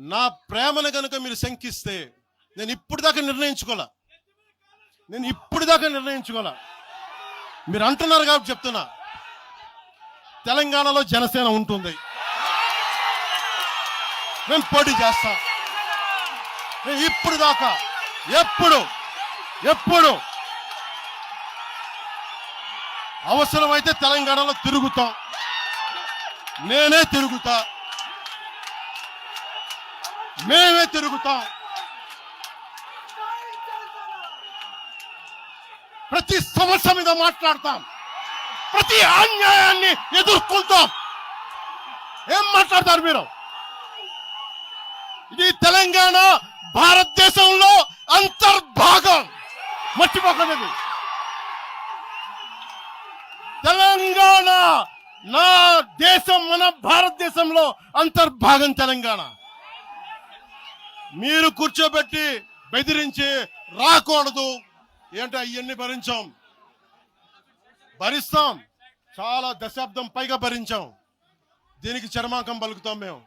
నా ప్రేమను కనుక మీరు శంకిస్తే నేను ఇప్పుడు దాకా నిర్ణయించుకోలే. మీరు అంటున్నారు కాబట్టి చెప్తున్నా, తెలంగాణలో జనసేన ఉంటుంది, మేము పోటీ చేస్తాం. ఇప్పుడు దాకా ఎప్పుడు అవసరమైతే తెలంగాణలో తిరుగుతాం, నేనే తిరుగుతా, మేమే తిరుగుతాం. ప్రతి సమస్య మీద మాట్లాడతాం, ప్రతి అన్యాయాన్ని ఎదుర్కొంటాం. ఏం మాట్లాడతారు మీరు? ఇది తెలంగాణ భారతదేశంలో అంతర్భాగం, మర్చిపోకండి. తెలంగాణ నా దేశం, మన భారతదేశంలో అంతర్భాగం తెలంగాణ. మీరు కూర్చోబెట్టి బెదిరించి రాకూడదు ఏంటో అవన్నీ భరిస్తాం. చాలా దశాబ్దం పైగా భరించాం. దీనికి చర్మాంకం పలుకుతాం మేము.